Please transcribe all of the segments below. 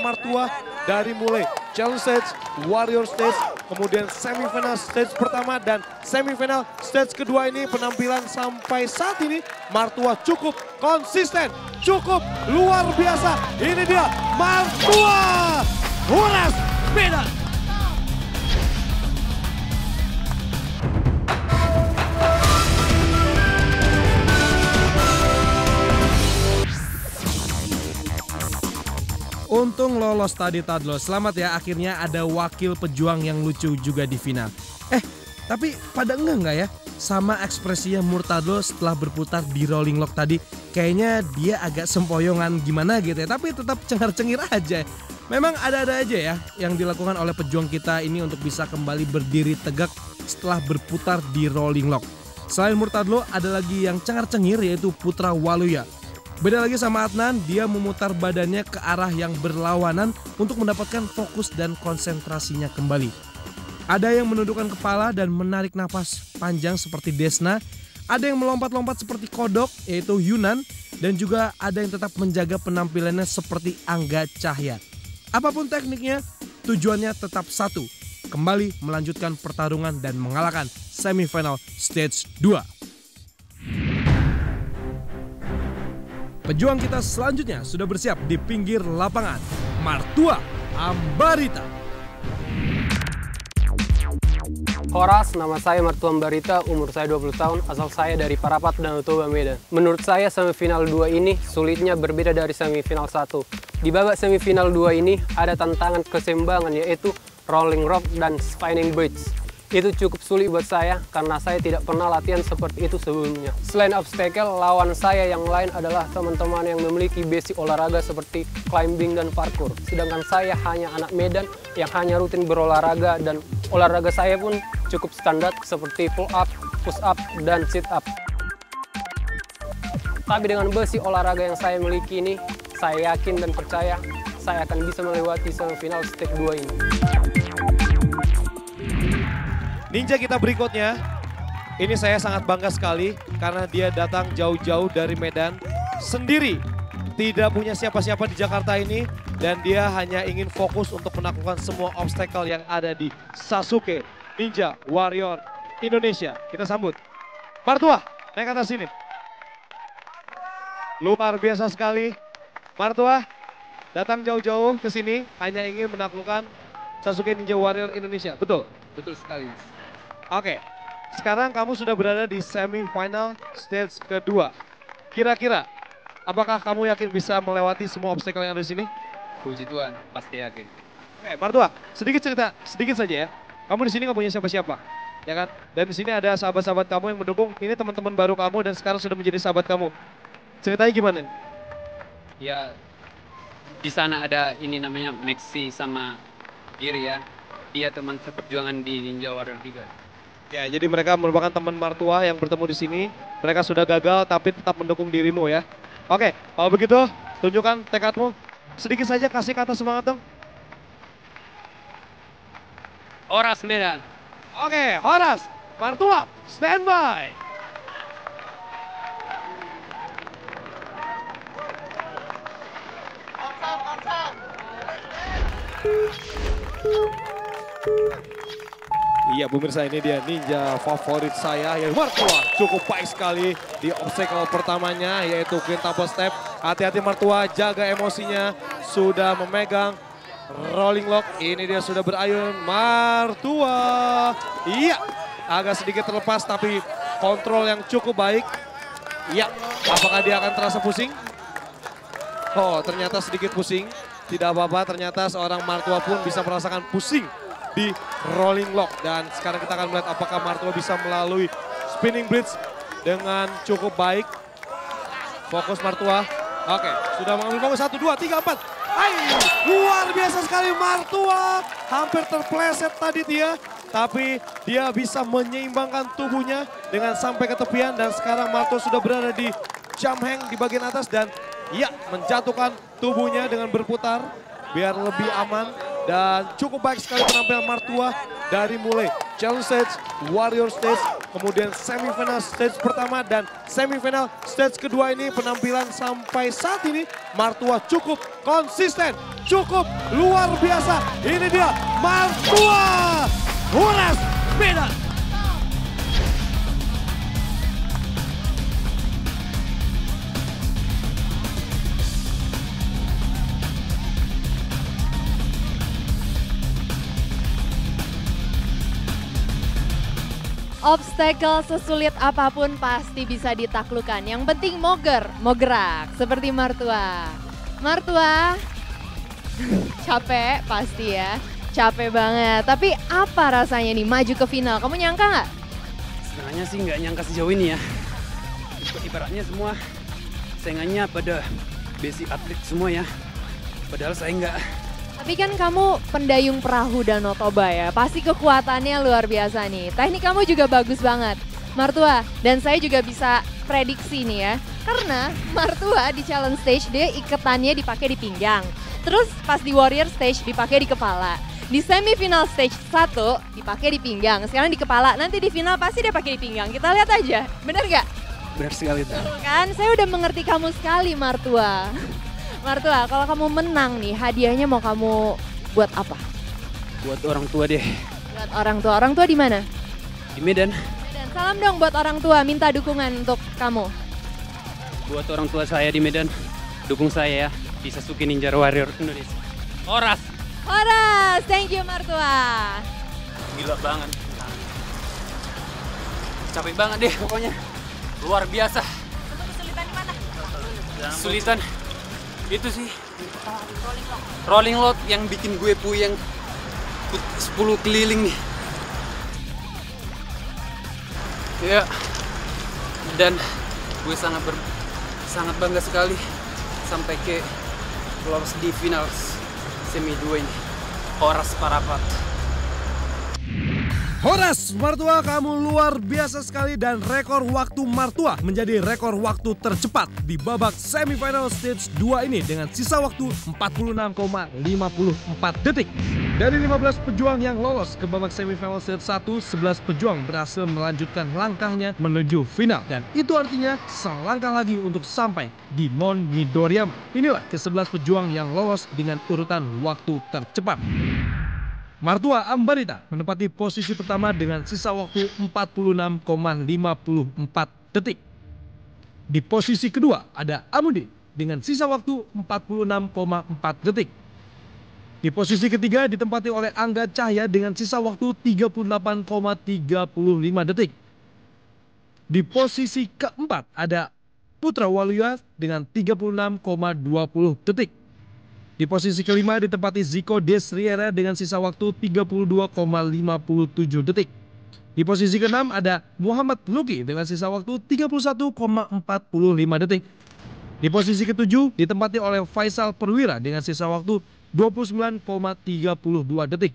Martua dari mulai Challenge Stage, Warrior Stage, kemudian semifinal stage pertama dan semifinal stage kedua ini penampilan sampai saat ini Martua cukup konsisten, cukup luar biasa. Ini dia Martua Horas Medan. Untung lolos tadi Tadlo, selamat ya, akhirnya ada wakil pejuang yang lucu juga di final. Tapi pada enggak ya sama ekspresinya Murtadlo setelah berputar di rolling lock tadi. Kayaknya dia agak sempoyongan gimana gitu ya, tapi tetap cengar-cengir aja. Memang ada-ada aja ya yang dilakukan oleh pejuang kita ini untuk bisa kembali berdiri tegak setelah berputar di rolling lock. Selain Murtadlo ada lagi yang cengar-cengir yaitu Putra Waluya. Beda lagi sama Adnan, dia memutar badannya ke arah yang berlawanan untuk mendapatkan fokus dan konsentrasinya kembali. Ada yang menundukkan kepala dan menarik napas panjang seperti Desna, ada yang melompat-lompat seperti Kodok yaitu Yunan, dan juga ada yang tetap menjaga penampilannya seperti Angga Cahya. Apapun tekniknya, tujuannya tetap satu, kembali melanjutkan pertarungan dan mengalahkan semifinal stage 2. Pejuang kita selanjutnya sudah bersiap di pinggir lapangan, Martua Ambarita. Horas, nama saya Martua Ambarita, umur saya 20 tahun, asal saya dari Parapat dan Toba, Medan. Menurut saya semifinal 2 ini sulitnya berbeda dari semifinal 1. Di babak semifinal 2 ini ada tantangan keseimbangan yaitu rolling rock dan spinning bridge. Itu cukup sulit buat saya karena saya tidak pernah latihan seperti itu sebelumnya. Selain obstacle, lawan saya yang lain adalah teman-teman yang memiliki basic olahraga seperti climbing dan parkour. Sedangkan saya hanya anak Medan yang hanya rutin berolahraga dan olahraga saya pun cukup standar seperti pull up, push up, dan sit up. Tapi dengan basic olahraga yang saya miliki ini, saya yakin dan percaya saya akan bisa melewati semifinal stage 2 ini. Ninja kita berikutnya, ini saya sangat bangga sekali karena dia datang jauh-jauh dari Medan sendiri. Tidak punya siapa-siapa di Jakarta ini dan dia hanya ingin fokus untuk menaklukkan semua obstacle yang ada di Sasuke Ninja Warrior Indonesia. Kita sambut Martua, naik atas sini. Luar biasa sekali. Martua datang jauh-jauh ke sini hanya ingin menaklukkan Sasuke Ninja Warrior Indonesia. Betul? Betul sekali. Oke, sekarang kamu sudah berada di semifinal stage kedua. Kira-kira, apakah kamu yakin bisa melewati semua obstacle yang ada di sini? Puji Tuhan, pasti yakin. Oke, Martua, sedikit cerita, sedikit saja ya. Kamu di sini nggak punya siapa-siapa, ya kan? Dan di sini ada sahabat-sahabat kamu yang mendukung. Ini teman-teman baru kamu dan sekarang sudah menjadi sahabat kamu. Ceritanya gimana? Ya, di sana ada ini namanya Maxi sama Giri ya. Dia teman seperjuangan di Ninja Warrior 3. Ya, jadi mereka merupakan teman Martua yang bertemu di sini. Mereka sudah gagal tapi tetap mendukung dirimu ya. Oke, kalau begitu tunjukkan tekadmu. Sedikit saja kasih kata semangat dong. Horas Medan. Oke, Horas, Martua, standby. Iya pemirsa, ini dia ninja favorit saya yang Martua cukup baik sekali di obstacle pertamanya yaitu quintuple step. Hati-hati Martua, jaga emosinya, sudah memegang rolling lock. Ini dia sudah berayun Martua. Iya, agak sedikit terlepas tapi kontrol yang cukup baik. Iya, apakah dia akan terasa pusing? Oh, ternyata sedikit pusing. Tidak apa-apa, ternyata seorang Martua pun bisa merasakan pusing di rolling lock. Dan sekarang kita akan melihat apakah Martua bisa melalui spinning bridge dengan cukup baik. Fokus Martua. Oke, sudah mengambil fokus 1, 2, 3, 4. Hai, luar biasa sekali Martua. Hampir terpleset tadi dia. Tapi dia bisa menyeimbangkan tubuhnya dengan sampai ke tepian. Dan sekarang Martua sudah berada di jump hang di bagian atas. Dan ya, menjatuhkan tubuhnya dengan berputar biar lebih aman. Dan cukup baik sekali penampilan Martua dari mulai Challenge Stage, Warrior Stage, kemudian semifinal stage pertama dan semifinal stage kedua ini penampilan sampai saat ini Martua cukup konsisten, cukup luar biasa. Ini dia Martua Horas Medan. Obstacle sesulit apapun pasti bisa ditaklukkan. Yang penting mau gerak seperti Martua. Martua capek pasti ya, capek banget. Tapi apa rasanya nih maju ke final? Kamu nyangka nggak? Sebenarnya sih nggak nyangka sejauh ini ya. Ibaratnya semua saingannya pada basic atlet semua ya. Padahal saya nggak. Tapi kan kamu pendayung perahu Danau Toba ya, pasti kekuatannya luar biasa nih. Teknik kamu juga bagus banget, Martua. Dan saya juga bisa prediksi nih ya, karena Martua di challenge stage dia iketannya dipakai di pinggang. Terus pas di warrior stage dipakai di kepala. Di semifinal stage 1 dipakai di pinggang, sekarang di kepala. Nanti di final pasti dia pakai di pinggang. Kita lihat aja, bener gak? Benar sekali tuh. Kan saya udah mengerti kamu sekali, Martua. Martua, kalau kamu menang nih, hadiahnya mau kamu buat apa? Buat orang tua deh. Buat orang tua. Orang tua di mana? Di Medan. Medan. Salam dong buat orang tua, minta dukungan untuk kamu. Buat orang tua saya di Medan, dukung saya ya di Sasuke Ninja Warrior Indonesia. Horas. Horas, thank you Martua. Gila banget. Capek banget deh pokoknya. Luar biasa. Untuk kesulitan di mana? Kesulitan itu sih rolling load yang bikin gue puyeng 10 keliling nih ya, dan gue sangat bangga sekali sampai ke lolos di final semi 2 ini. Horas Parapat. Horas Martua, kamu luar biasa sekali dan rekor waktu Martua menjadi rekor waktu tercepat di babak semifinal stage 2 ini dengan sisa waktu 46,54 detik. Dari 15 pejuang yang lolos ke babak semifinal stage 1, 11 pejuang berhasil melanjutkan langkahnya menuju final. Dan itu artinya selangkah lagi untuk sampai di Non Midoriyama. Inilah ke-11 pejuang yang lolos dengan urutan waktu tercepat. Martua Ambarita menempati posisi pertama dengan sisa waktu 46,54 detik. Di posisi kedua ada Amudi dengan sisa waktu 46,4 detik. Di posisi ketiga ditempati oleh Angga Cahya dengan sisa waktu 38,35 detik. Di posisi keempat ada Putra Waluya dengan 36,20 detik. Di posisi kelima ditempati Zico Desriera dengan sisa waktu 32,57 detik. Di posisi keenam ada Muhammad Luki dengan sisa waktu 31,45 detik. Di posisi ketujuh ditempati oleh Faisal Perwira dengan sisa waktu 29,32 detik.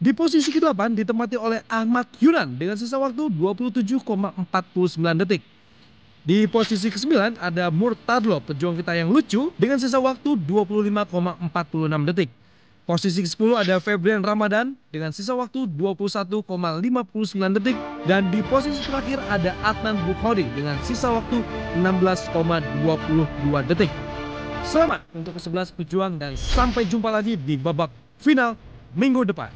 Di posisi ke-8 ditempati oleh Ahmad Yunan dengan sisa waktu 27,49 detik. Di posisi ke-9 ada Murtadlo, pejuang kita yang lucu, dengan sisa waktu 25,46 detik. Posisi ke-10 ada Febrian Ramadan dengan sisa waktu 21,59 detik. Dan di posisi terakhir ada Adnan Bukhari dengan sisa waktu 16,22 detik. Selamat untuk ke-11 pejuang dan sampai jumpa lagi di babak final minggu depan.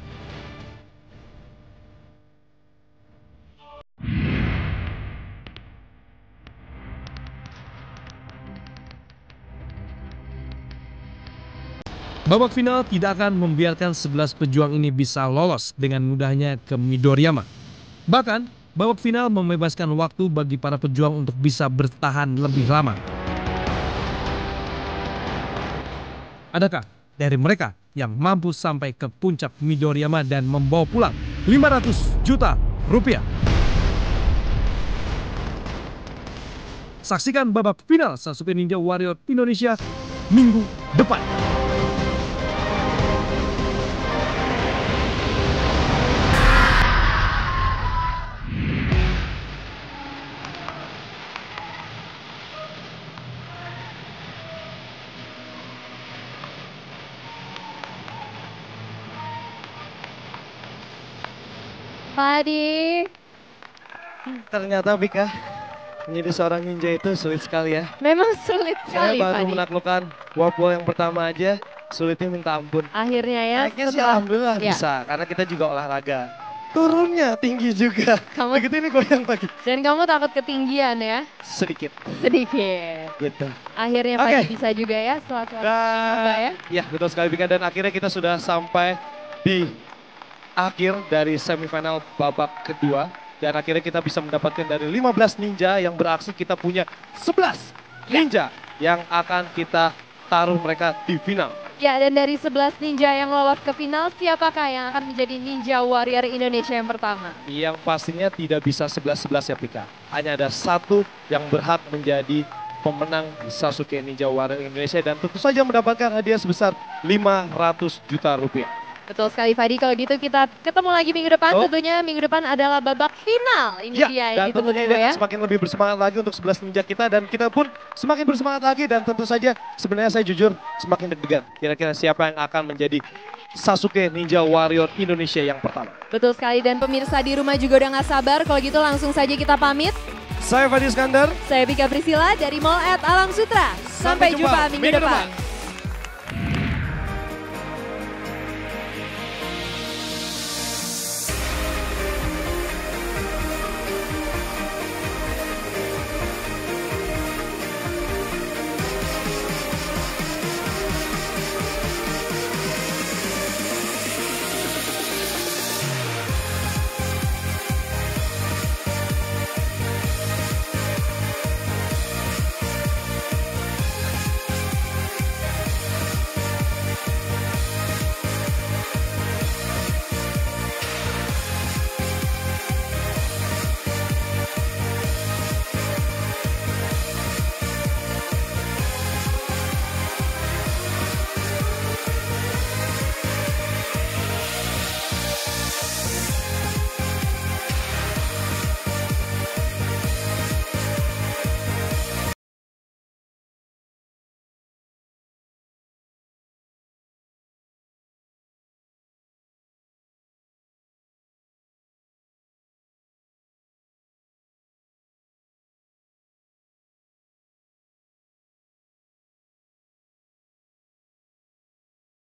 Babak final tidak akan membiarkan 11 pejuang ini bisa lolos dengan mudahnya ke Midoriyama. Bahkan, babak final membebaskan waktu bagi para pejuang untuk bisa bertahan lebih lama. Adakah dari mereka yang mampu sampai ke puncak Midoriyama dan membawa pulang 500 juta rupiah? Saksikan babak final Sasuke Ninja Warrior Indonesia minggu depan. Padi, Ternyata Bika, menjadi seorang ninja itu sulit sekali ya. Memang sulit Saya sekali, baru Fadi. menaklukkan warp wall yang pertama aja, sulitnya minta ampun. Akhirnya ya, Naiknya sih setelah alhamdulillah ya. bisa, karena kita juga olahraga. Turunnya tinggi juga. Kamu- Begitu ini goyang lagi. dan kamu takut ketinggian ya, Sedikit, sedikit. gitu. Akhirnya Oke. Fadi bisa juga ya setelah apa ya? Ya, betul sekali Bika. Dan akhirnya kita sudah sampai di akhir dari semifinal babak kedua. Dan akhirnya kita bisa mendapatkan dari 15 ninja yang beraksi, kita punya 11 ninja yang akan kita taruh mereka di final. Ya, dan dari 11 ninja yang lolos ke final, siapakah yang akan menjadi Ninja Warrior Indonesia yang pertama? Yang pastinya tidak bisa 11-11 ya Pika. Hanya ada satu yang berhak menjadi pemenang Sasuke Ninja Warrior Indonesia dan tentu saja mendapatkan hadiah sebesar 500 juta rupiah. Betul sekali Fadi, kalau gitu kita ketemu lagi minggu depan. Oh. Tentunya minggu depan adalah babak final. Ini Ya, dia dan yang ditunggu tentunya ya. ini semakin lebih bersemangat lagi untuk 11 ninja kita dan kita pun semakin bersemangat lagi dan tentu saja sebenarnya saya jujur semakin deg-degan. Kira-kira siapa yang akan menjadi Sasuke Ninja Warrior Indonesia yang pertama. Betul sekali, dan pemirsa di rumah juga udah gak sabar. Kalau gitu langsung saja kita pamit. Saya Fadi Iskandar. Saya Bika Priscilla dari Mall at Alam Sutra. Sampai jumpa minggu depan.